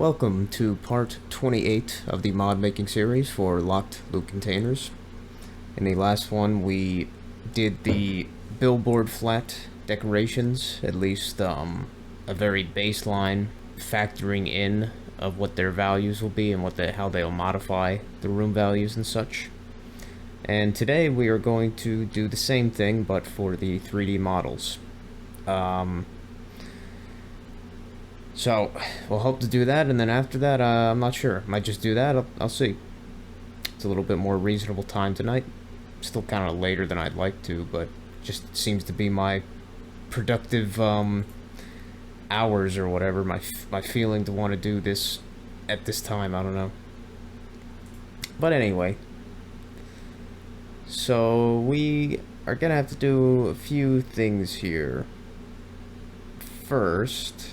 Welcome to part 28 of the mod making series for locked loot containers. In the last one we did the billboard flat decorations, at least a very baseline factoring in of what their values will be and how they'll modify the room values and such. And today we are going to do the same thing but for the 3D models. So, we'll hope to do that, and then after that, I'm not sure. Might just do that, I'll see. It's a little bit more reasonable time tonight. Still kind of later than I'd like to, but just seems to be my productive, hours or whatever, my feeling to want to do this at this time, I don't know. But anyway. So, we are gonna have to do a few things here. First...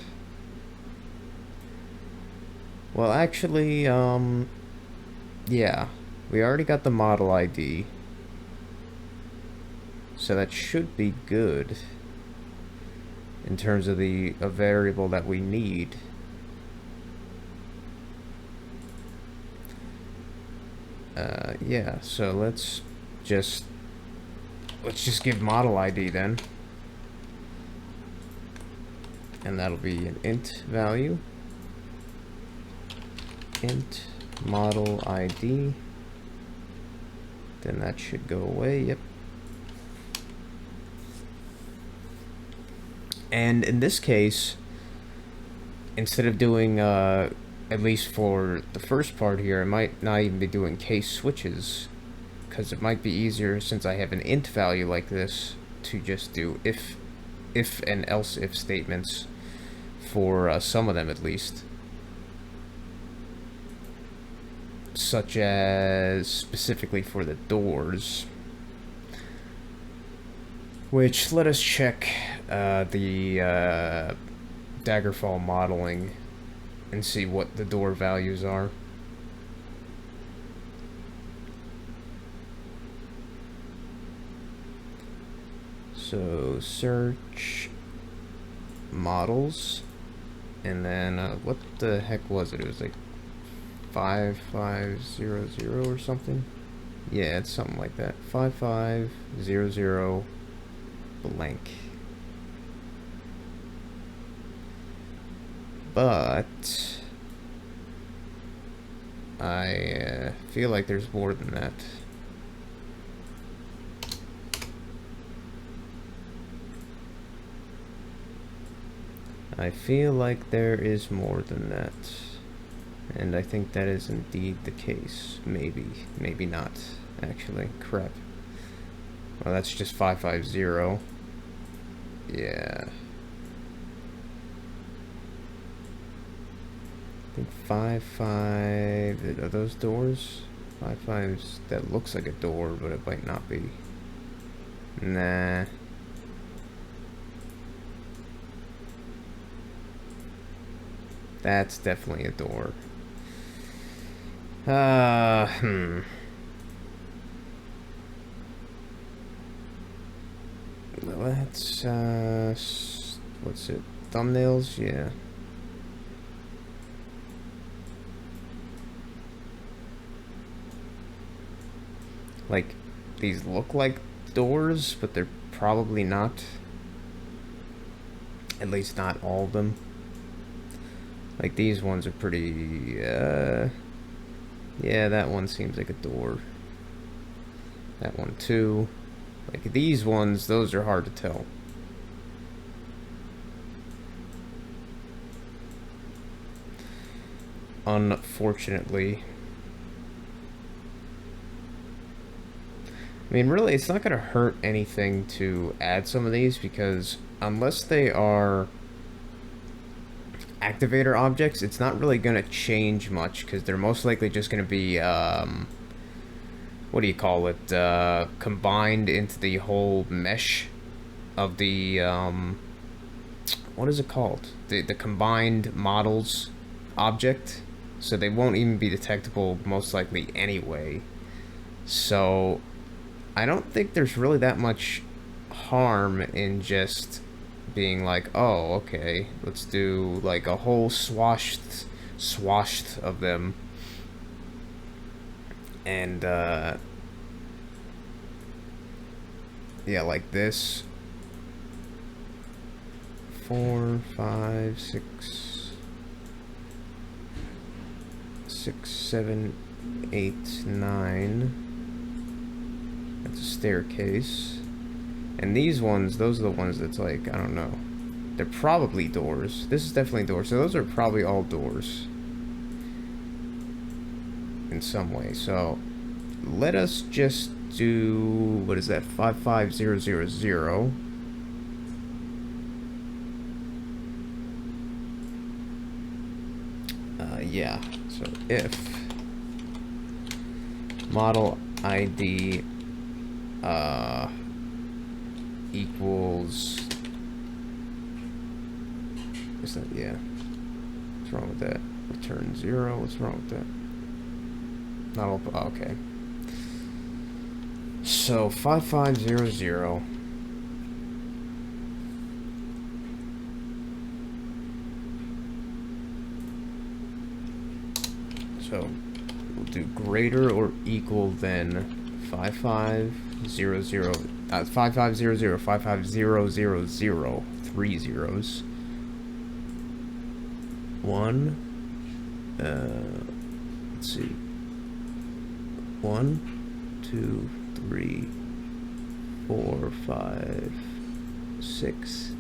Well, actually, yeah, we already got the model ID, so that should be good in terms of a variable that we need. Yeah, so let's just give model ID then, and that'll be an int value. Int model ID, then that should go away. Yep. And in this case, instead of doing at least for the first part here, I might not even be doing case switches, because it might be easier, since I have an int value like this, to just do if and else if statements for some of them at least. Such as specifically for the doors, which let us check the Daggerfall modeling and see what the door values are. So search models, and then what the heck was it? It was like 5500 or something. Yeah, it's something like that. 5500 blank. But I feel like there's more than that. I feel like there is more than that. And I think that is indeed the case. Maybe. Maybe not, actually. Crap. Well, that's just 550. Yeah. I think 55... Are those doors? 55's... That looks like a door, but it might not be. Nah. That's definitely a door. Let's, what's it? Thumbnails? Yeah. Like, these look like doors, but they're probably not. At least not all of them. Like, these ones are pretty, yeah, that one seems like a door. That one too. Like, these ones, those are hard to tell. Unfortunately. I mean, really, it's not going to hurt anything to add some of these, because unless they are activator objects, it's not really going to change much, because they're most likely just going to be, what do you call it, combined into the whole mesh of the, what is it called? The combined models object, so they won't even be detectable most likely anyway. So I don't think there's really that much harm in just being like, oh, okay, let's do like a whole swashed swathed of them. And yeah, like this. 4, 5, 6, 7, 8, 9. That's a staircase. And these ones, those are the ones that's like, I don't know. They're probably doors. This is definitely doors. So those are probably all doors. In some way. So let us just do, what is that? 55000. Yeah. So if model ID equals, is that, yeah, what's wrong with that? Return 0, what's wrong with that? Not all, oh, okay. So 5500. So we'll do greater or equal than 5500, 5500, 55000, 3 zeros. 1, let's see. 1, 2, 3, 4, 5, 6.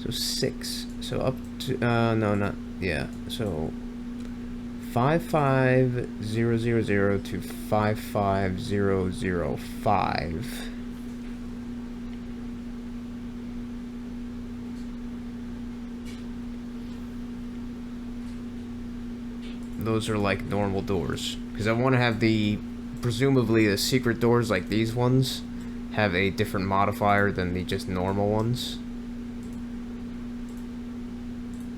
So 6. So up to no, not, yeah. So 55000 to 55005. Those are like normal doors, because I want to have the, presumably the secret doors like these ones have a different modifier than the just normal ones.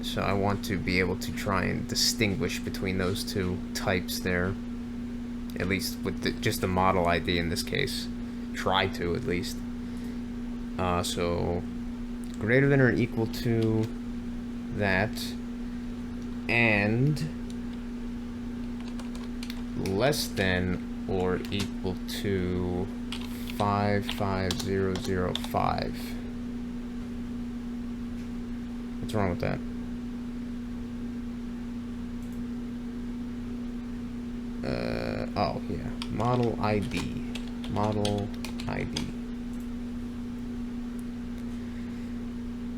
So I want to be able to try and distinguish between those two types there, at least with just the model ID in this case. Try to, at least. So greater than or equal to that, and less than or equal to 55005. What's wrong with that? Oh yeah, model ID. Model ID.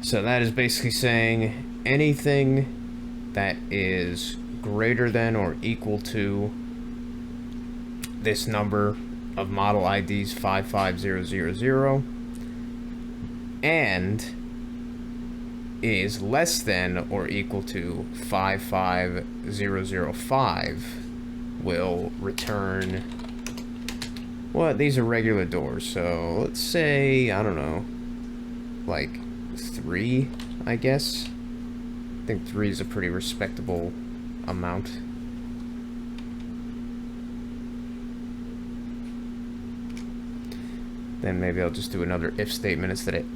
So that is basically saying anything that is greater than or equal to this number of model IDs 55000 and is less than or equal to 55005 will return, well, these are regular doors, so let's say, I don't know, like 3, I guess. I think 3 is a pretty respectable amount. Then maybe I'll just do another if statement instead of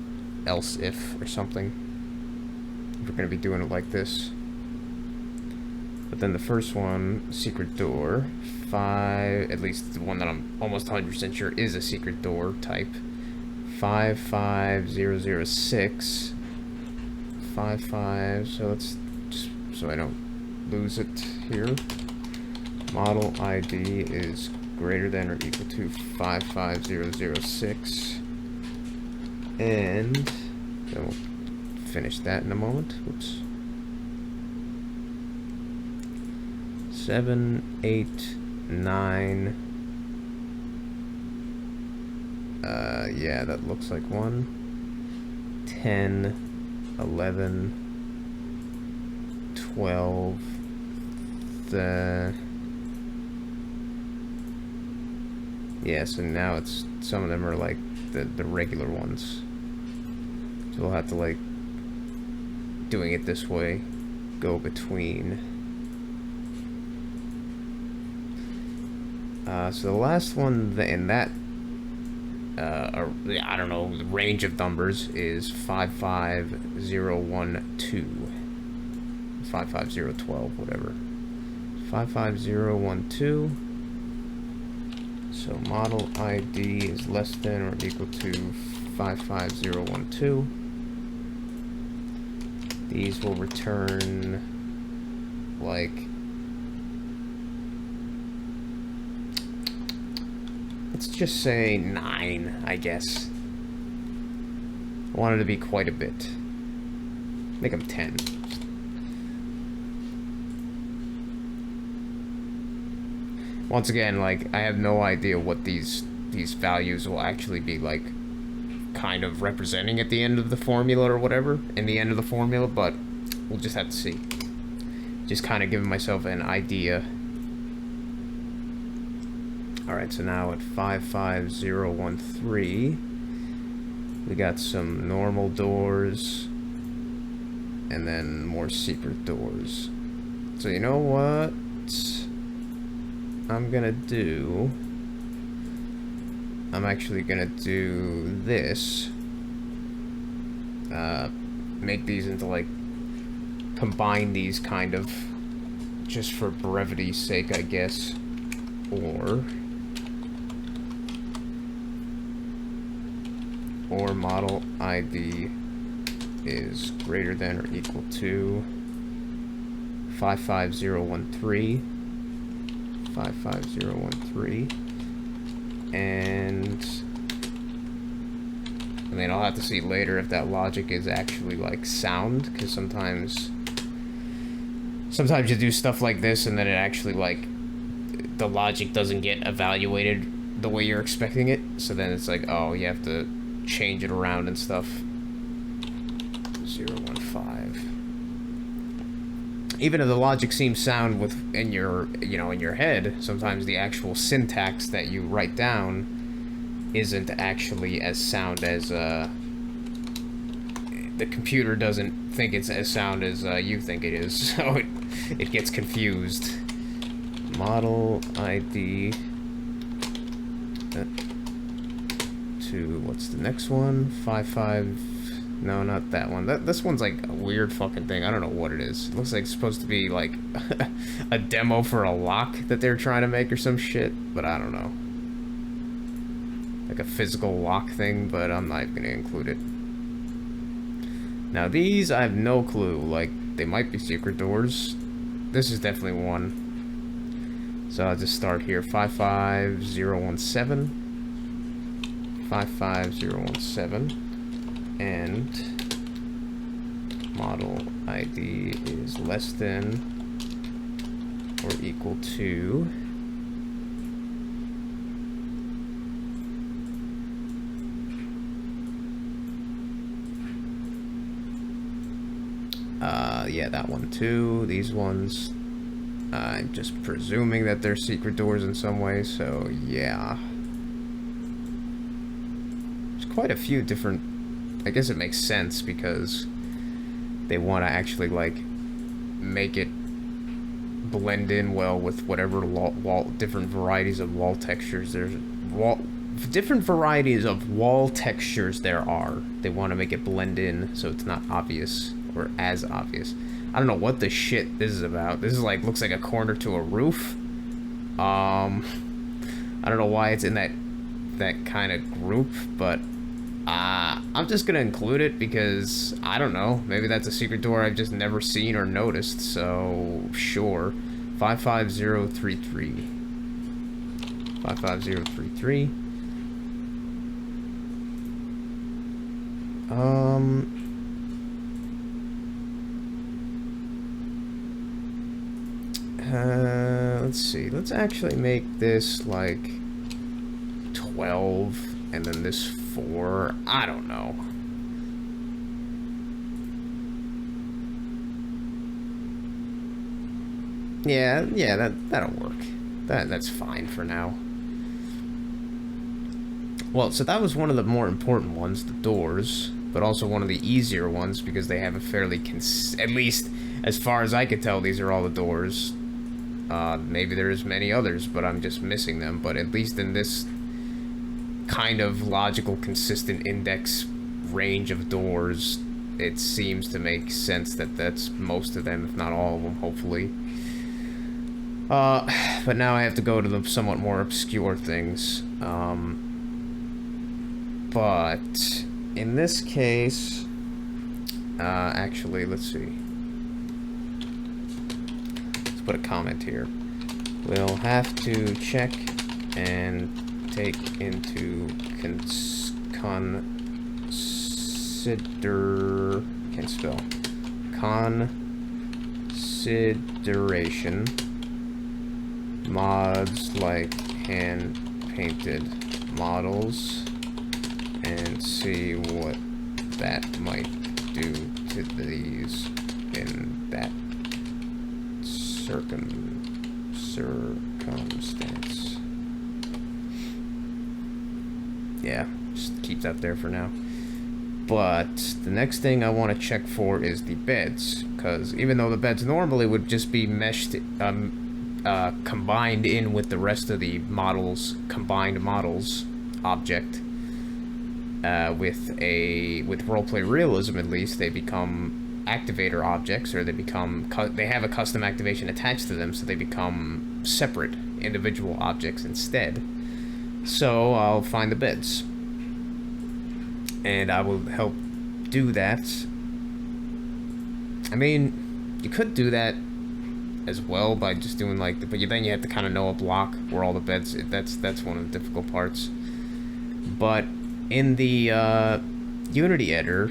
else if or something, if we're going to be doing it like this. But then the first one, secret door, 5, at least the one that I'm almost 100% sure is a secret door type, 55006, 55, so let's just, so I don't lose it here, model ID is greater than or equal to 55006, and then we'll finish that in a moment. Whoops. 7, 8, 9. Yeah, that looks like 1. 10, 11, 12. Yeah, so now it's, some of them are like the regular ones. So we'll have to, like, doing it this way, go between. So the last one in that, I don't know, the range of numbers is 55012. 55012, whatever. 55012. So model ID is less than or equal to 55012. These will return like let's just say 9, I guess. I wanted to be quite a bit. Make them 10. Once again, like, I have no idea what these values will actually be, like, kind of representing at the end of the formula or whatever, in the end of the formula, but we'll just have to see. Just kind of giving myself an idea. Alright, so now at 55013, we got some normal doors, and then more secret doors. So you know what I'm gonna do? I'm actually gonna do this. Make these into, like, combine these kind of, just for brevity's sake, I guess. Or model ID is greater than or equal to 55013. 55013. And I mean, I'll have to see later if that logic is actually, like, sound, because sometimes you do stuff like this and then it actually, like, the logic doesn't get evaluated the way you're expecting it, so then it's like, oh, you have to change it around and stuff. 015. Even if the logic seems sound in your head, sometimes the actual syntax that you write down isn't actually as sound as the computer doesn't think it's as sound as you think it is, so it gets confused. Model ID to what's the next one? 55. No, not that one. This one's like a weird fucking thing. I don't know what it is. It looks like it's supposed to be like a demo for a lock that they're trying to make or some shit, but I don't know. Like a physical lock thing, but I'm not even gonna include it. Now these, I have no clue. Like, they might be secret doors. This is definitely one. So I'll just start here. 55017. 55017. And model ID is less than or equal to yeah, that one too. These ones, I'm just presuming that they're secret doors in some way, so yeah. There's quite a few different, I guess it makes sense because they want to actually, like, make it blend in well with whatever different varieties of wall textures different varieties of wall textures there are. They want to make it blend in so it's not obvious or as obvious. I don't know what the shit this is about. This is like, looks like a corner to a roof. I don't know why it's in that kind of group, but I'm just gonna include it because I don't know. Maybe that's a secret door I've just never seen or noticed. So sure, 55033. 55033. Let's see. Let's actually make this like 12, and then this 4. I don't know. Yeah, that'll work. That's fine for now. Well, so that was one of the more important ones, the doors, but also one of the easier ones because they have a fairly at least as far as I could tell, these are all the doors. Maybe there's many others, but I'm just missing them. But at least in this kind of logical, consistent index range of doors, it seems to make sense that that's most of them, if not all of them, hopefully. But now I have to go to the somewhat more obscure things. But in this case, actually, let's see. Let's put a comment here. We'll have to check and take into consideration mods like hand-painted models and see what that might do to these in that circumstance. Yeah, just keep that there for now. But the next thing I want to check for is the beds, because even though the beds normally would just be meshed, combined in with the rest of the models, combined models object, with roleplay realism at least, they become activator objects, or they have a custom activation attached to them, so they become separate individual objects instead. So I'll find the beds, and I will help do that. I mean, you could do that as well by just doing like but then you have to kind of know a block where all the beds. That's one of the difficult parts. But in the Unity editor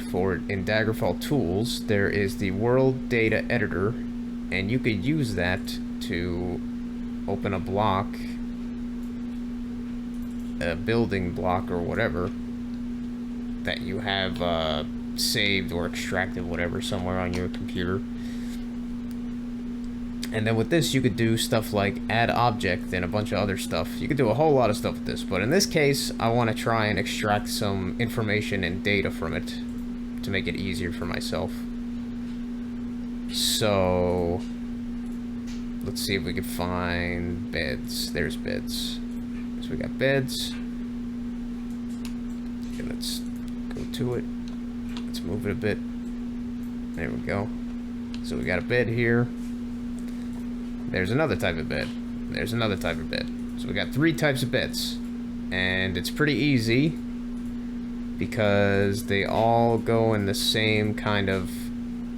in Daggerfall tools, there is the world data editor, and you could use that to open a block, a building block or whatever that you have saved or extracted, whatever, somewhere on your computer. And then with this, you could do stuff like add object and a bunch of other stuff. You could do a whole lot of stuff with this, but in this case, I want to try and extract some information and data from it to make it easier for myself. So let's see if we can find beds. There's beds. So we got beds. Okay, let's go to it. Let's move it a bit. There we go. So we got a bed here. There's another type of bed. There's another type of bed. So we got 3 types of beds. And it's pretty easy because they all go in the same kind of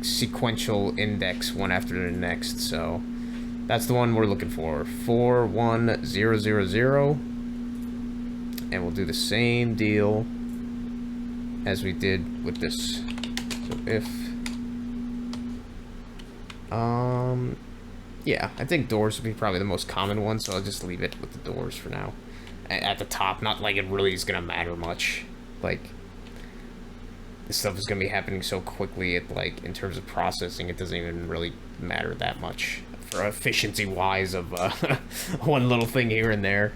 sequential index, one after the next. So that's the one we're looking for. 41000. And we'll do the same deal as we did with this. So if yeah, I think doors would be probably the most common one, so I'll just leave it with the doors for now. At the top, not like it really is gonna matter much. Like, this stuff is gonna be happening so quickly, like, in terms of processing, it doesn't even really matter that much for efficiency-wise of one little thing here and there.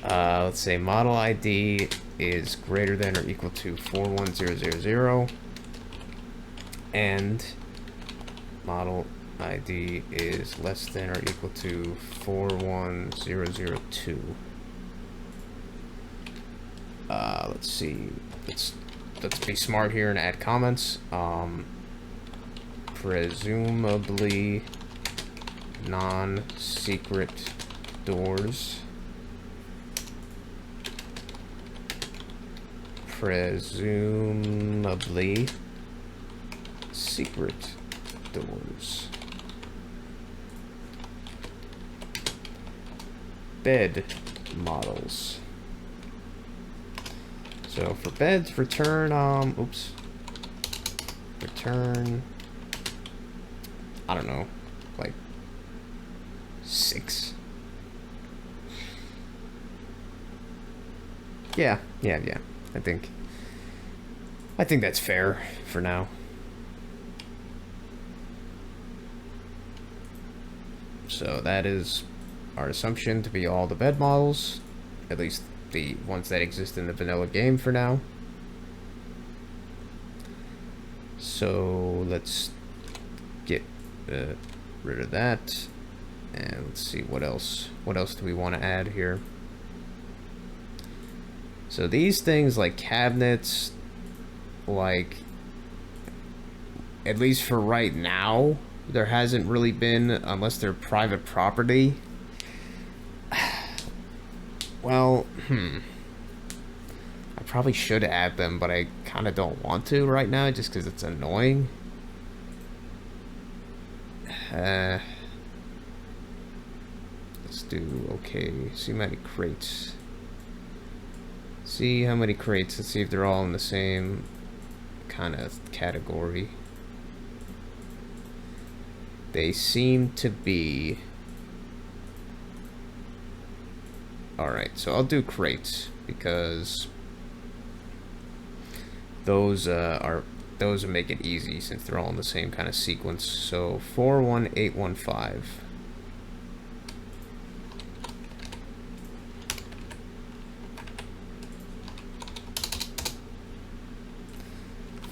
Let's say model ID is greater than or equal to 41000, and model ID is less than or equal to 41002. Let's see. Let's be smart here and add comments. Presumably non-secret doors. Presumably secret doors. Bed models. So for beds, return, return, I don't know, like 6. Yeah, I think that's fair for now. So that is our assumption to be all the bed models, at least the ones that exist in the vanilla game for now. So let's get rid of that, and let's see what else do we want to add here. So these things like cabinets, like at least for right now, there hasn't really been, unless they're private property. Well, I probably should add them, but I kind of don't want to right now, just because it's annoying. Let's do, okay, see how many crates. See how many crates, let's see if they're all in the same kind of category. They seem to be. Alright, so I'll do crates, because those make it easy since they're all in the same kind of sequence. So 41815.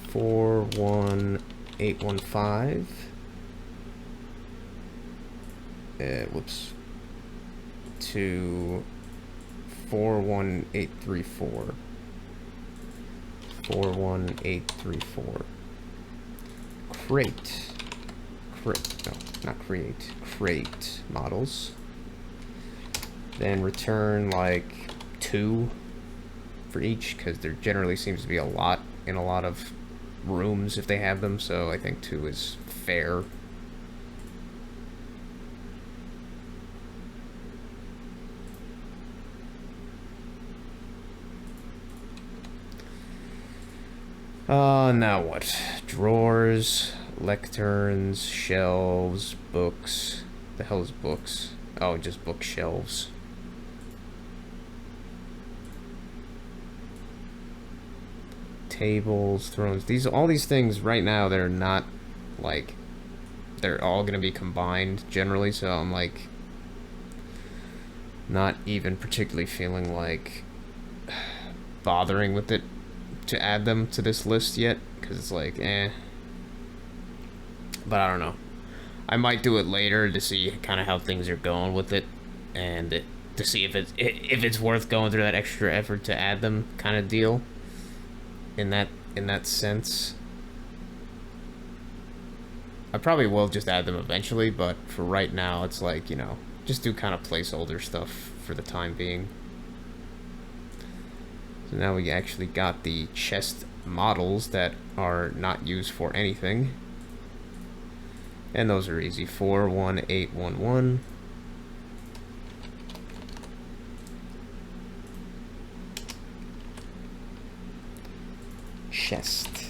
Four one 815. Whoops. To 41834. 41834. Crate. No, not create. Crate models. Then return like 2 for each, because there generally seems to be a lot in a lot of rooms if they have them, so I think 2 is fair. Now what? Drawers, lecterns, shelves, books. The hell is books? Oh, just bookshelves. Tables, thrones. All these things right now, they're not like, they're all gonna be combined generally, so I'm like not even particularly feeling like bothering with it to add them to this list yet, because it's like, but I don't know. I might do it later to see kind of how things are going with it, and to see if it's worth going through that extra effort to add them, kind of deal. In that sense, I probably will just add them eventually, but for right now, it's like, you know, just do kind of placeholder stuff for the time being. So now we actually got the chest models that are not used for anything. And those are easy. 41811. Chest.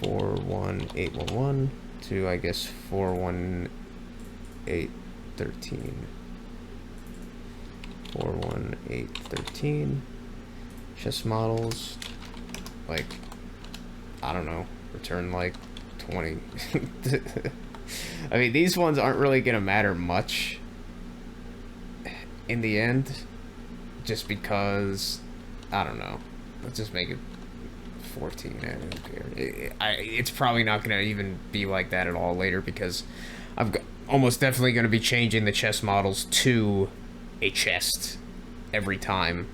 41811 to, I guess, 41813. 41813. Chest models, like, I don't know, return like 20. I mean, these ones aren't really gonna matter much in the end, just because, I don't know, let's just make it 14. I don't care. It's probably not gonna even be like that at all later, because I'm almost definitely gonna be changing the chest models to a chest every time.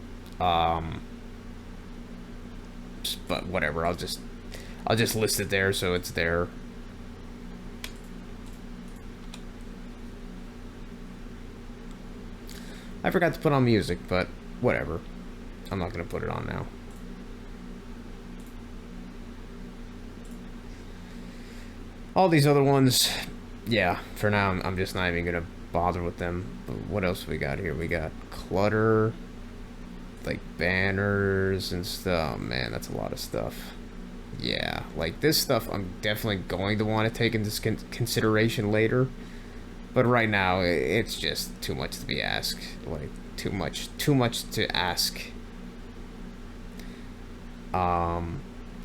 But whatever, I'll just list it there so it's there. I forgot to put on music, but whatever. I'm not gonna put it on now. All these other ones, yeah, for now I'm just not even gonna bother with them. But what else we got here? We got clutter, like banners and stuff. Oh, man, that's a lot of stuff. Yeah, like this stuff I'm definitely going to want to take into consideration later, but right now it's just too much to be asked. Like too much to ask.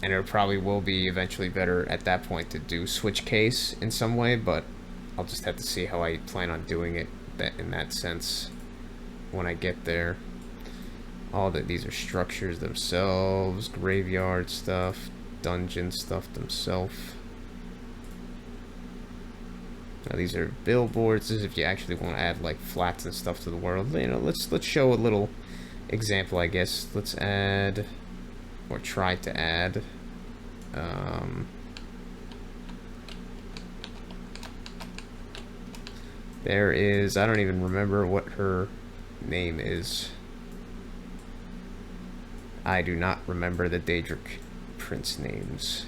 And it probably will be eventually better at that point to do switch case in some way, but I'll just have to see how I plan on doing it in that sense when I get there. These are structures themselves, graveyard stuff, dungeon stuff themselves. Now these are billboards. This is if you actually want to add like flats and stuff to the world. You know, let's show a little example, I guess. Let's add, or try to add, There is, I don't even remember what her name is. I do not remember the Daedric prince names.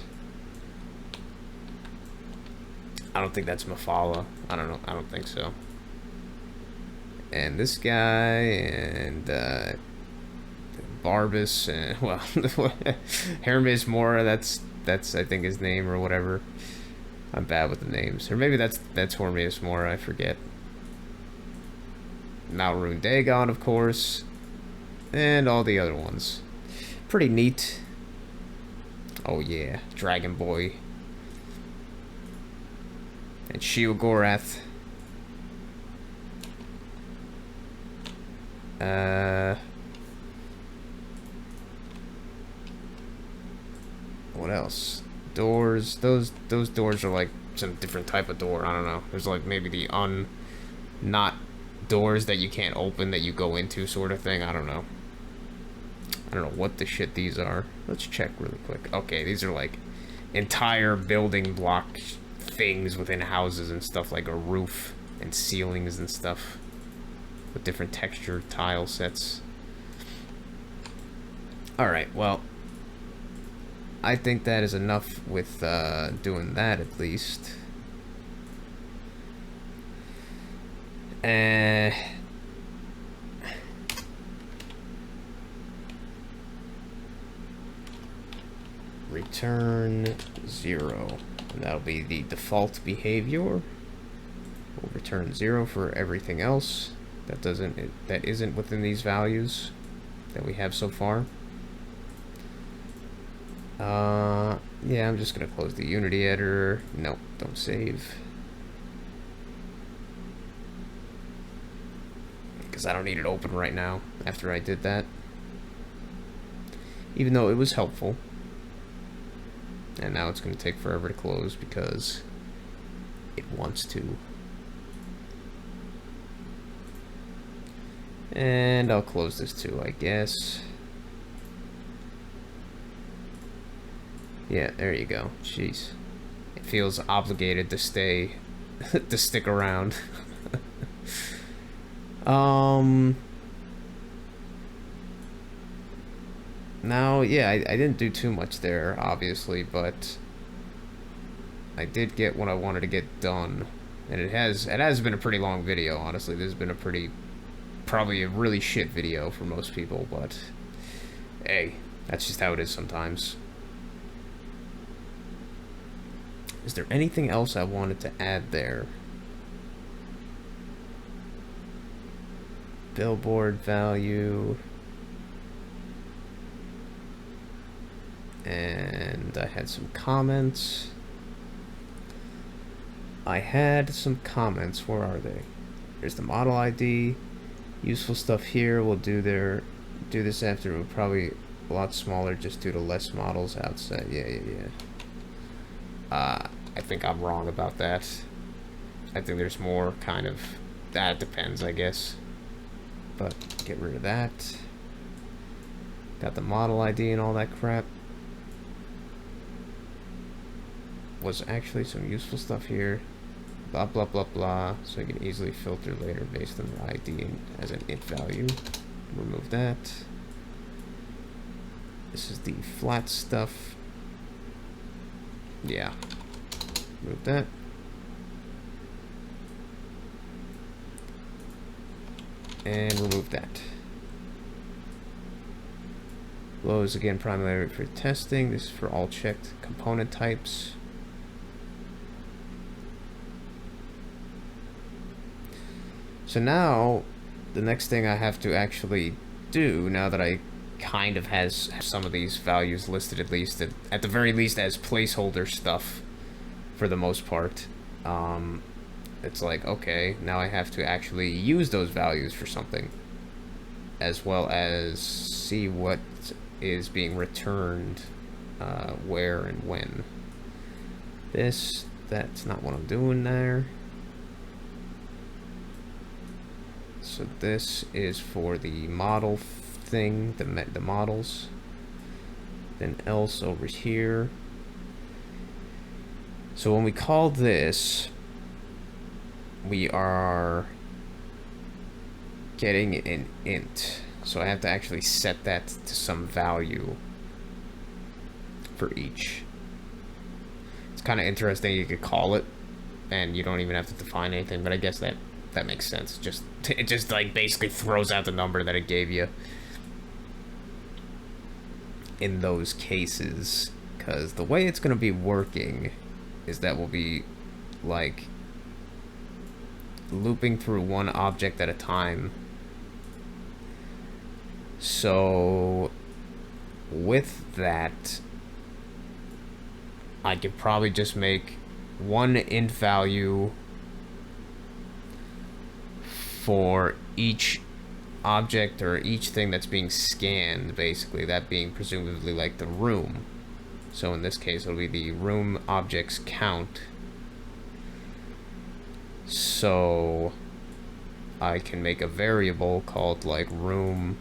I don't think that's Mafala. I don't know. I don't think so. And this guy and Barbus and well, Hermes Mora. That's I think his name or whatever. I'm bad with the names, or maybe that's Hormius Mora. I forget. Malrune Dagon, of course, and all the other ones. Pretty neat. Oh yeah, Dragon Boy. And Sheogorath. What else? Doors. Those doors are like some different type of door. I don't know. There's like maybe the not doors that you can't open that you go into sort of thing. I don't know. I don't know what the shit these are. Let's check really quick. Okay, these are like entire building block things within houses and stuff, like a roof and ceilings and stuff with different texture tile sets. Alright, well, I think that is enough with doing that at least. Return 0. And that'll be the default behavior. We'll return 0 for everything else that isn't within these values that we have so far. Yeah, I'm just gonna close the Unity editor. Nope, don't save. Because I don't need it open right now after I did that. Even though it was helpful. And now it's gonna take forever to close because it wants to. And I'll close this too, I guess. Yeah, there you go. Jeez. It feels obligated to stay, to stick around. Now, yeah, I didn't do too much there, obviously, but I did get what I wanted to get done. And it has been a pretty long video, honestly. This has been probably a really shit video for most people, but hey, that's just how it is sometimes. Is there anything else I wanted to add there? Billboard value. And I had some comments. Where are they? Here's the model ID. Useful stuff here. We'll do this after. We're probably a lot smaller just due to less models outside. Yeah. I think I'm wrong about that. I think there's more kind of... That depends, I guess. But get rid of that. Got the model ID and all that crap. Was actually some useful stuff here. Blah, blah, blah, blah. So I can easily filter later based on the ID as an int value. Remove that. This is the flat stuff. Yeah. Remove that. And remove that. Low is again primarily for testing. This is for all checked component types. So now, the next thing I have to actually do, now that I kind of has some of these values listed at least, at the very least as placeholder stuff, for the most part, it's like, okay, now I have to actually use those values for something, as well as see what is being returned, where and when. That's not what I'm doing there. So this is for the model thing, the models. Then else over here. So when we call this, we are getting an int. So I have to actually set that to some value for each. It's kind of interesting you could call it, and you don't even have to define anything, but I guess that makes sense. It just like basically throws out the number that it gave you in those cases, because the way it's going to be working is that we'll be like looping through one object at a time. So with that, I could probably just make one int value for each object or each thing that's being scanned, basically, that being presumably like the room. So in this case, it'll be the room objects count. So I can make a variable called like room,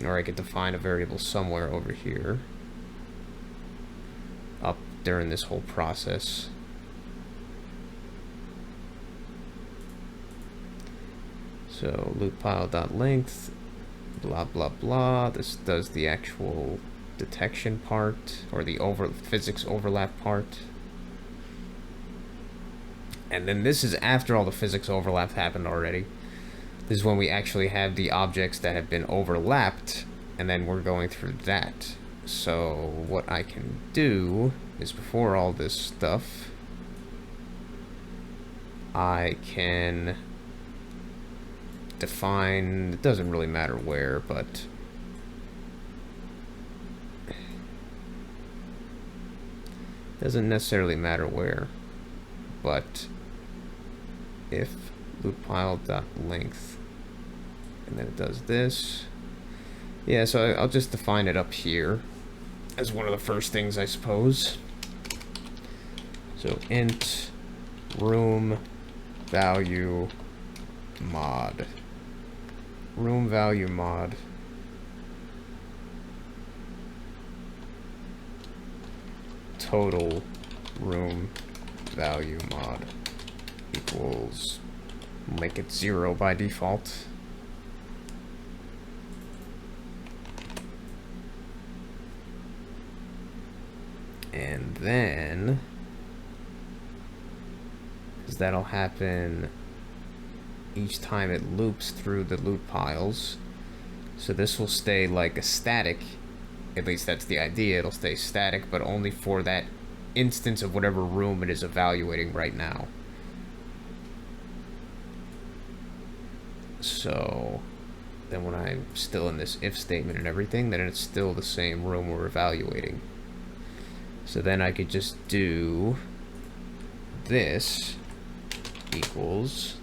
or I could define a variable somewhere over here up during this whole process. So loop_pile.length, blah blah blah. This does the actual detection part, or the physics overlap part. And then this is after all the physics overlap happened already. This is when we actually have the objects that have been overlapped, and then we're going through that. So what I can do is, before all this stuff, I can define, it doesn't really matter where, but doesn't necessarily matter where, but if loop_pile.length, and then it does this. Yeah, so I'll just define it up here as one of the first things, I suppose. So int room value mod. Room value mod. Total room value mod equals, make it 0 by default. And then, because that'll happen each time it loops through the loop piles. So this will stay like a static, at least that's the idea, it'll stay static, but only for that instance of whatever room it is evaluating right now. So then when I'm still in this if statement and everything, then it's still the same room we're evaluating. So then I could just do this equals,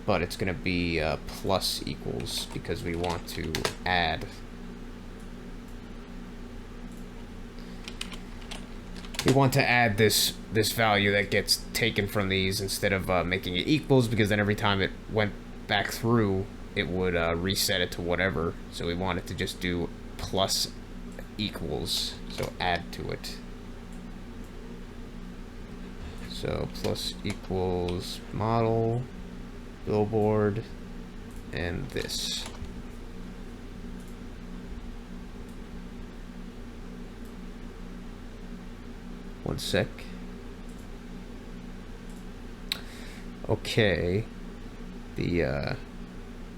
but it's going to be plus equals, because we want to add. We want to add this value that gets taken from these, instead of making it equals, because then every time it went back through, it would reset it to whatever. So we want it to just do plus equals, so add to it. So plus equals model, billboard, and this. One sec. Okay. The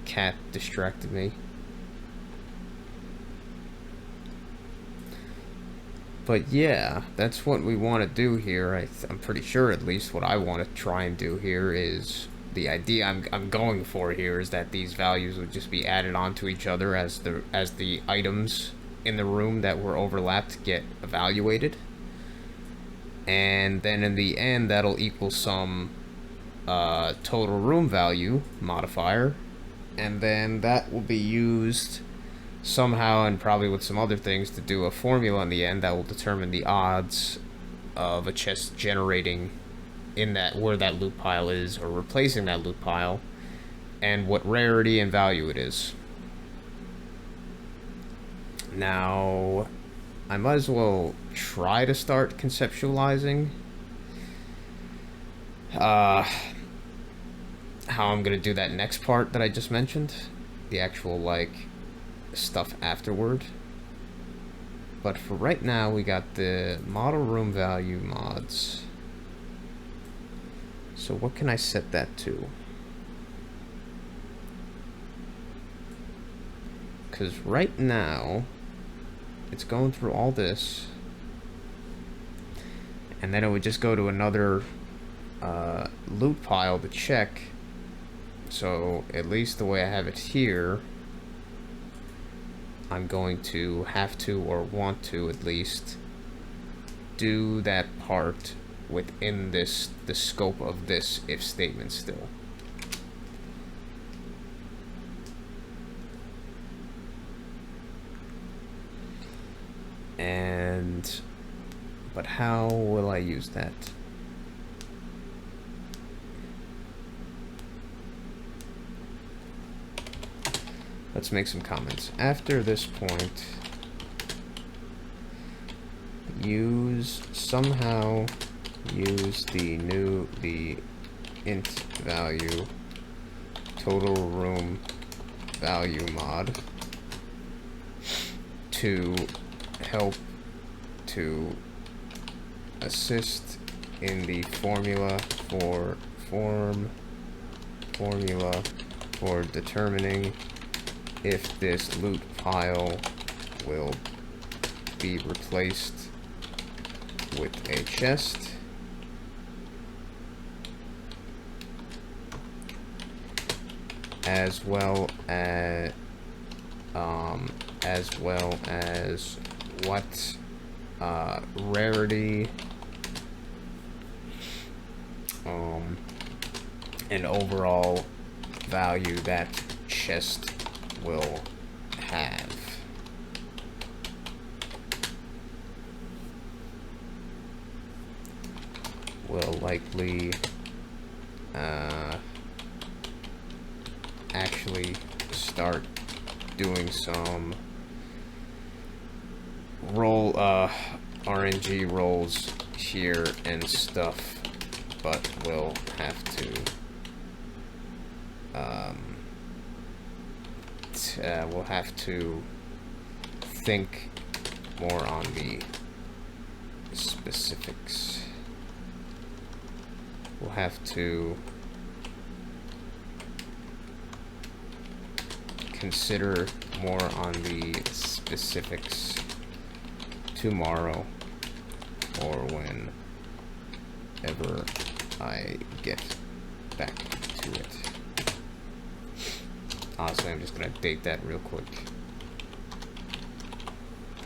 cat distracted me. But yeah, that's what we want to do here. I'm pretty sure, at least, what I want to try and do here is, the idea I'm going for here is that these values would just be added onto each other as the items in the room that were overlapped get evaluated. And then in the end, that'll equal some total room value modifier, and then that will be used somehow, and probably with some other things, to do a formula in the end that will determine the odds of a chest generating in that, where that loop pile is, or replacing that loop pile, and what rarity and value it is. Now, I might as well try to start conceptualizing how I'm gonna do that next part that I just mentioned, the actual like stuff afterward. But for right now, we got the model room value mods. So what can I set that to? Because right now, it's going through all this, and then it would just go to another loot pile to check. So at least the way I have it here, I'm going to have to, or want to at least, do that part within the scope of this if statement still. But how will I use that? Let's make some comments. After this point, somehow use the int value total room value mod to help to assist in the formula for determining if this loot pile will be replaced with a chest, as well as what rarity and overall value that chest will have. Will likely actually start doing some RNG rolls here and stuff, but we'll have to think more on the specifics. We'll have to consider more on the specifics tomorrow, or whenever I get back to it. Honestly, I'm just gonna date that real quick,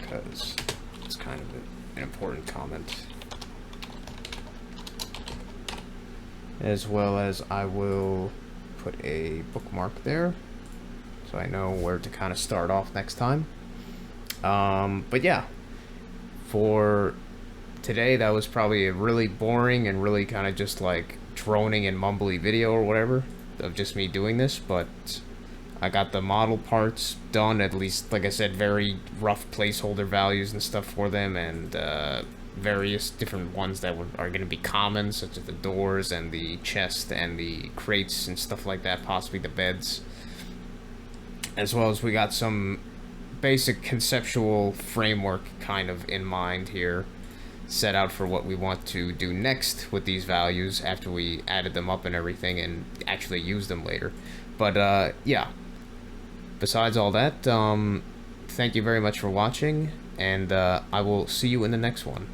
because it's kind of an important comment. As well as I will put a bookmark there, so I know where to kind of start off next time. But yeah, for today, that was probably a really boring and really kind of just like droning and mumbly video or whatever of just me doing this, but I got the model parts done, at least, like I said, very rough placeholder values and stuff for them, and various different ones that are going to be common, such as the doors and the chest and the crates and stuff like that, possibly the beds. As well as we got some basic conceptual framework kind of in mind here, set out for what we want to do next with these values after we added them up and everything and actually use them later. But yeah, besides all that, thank you very much for watching, and I will see you in the next one.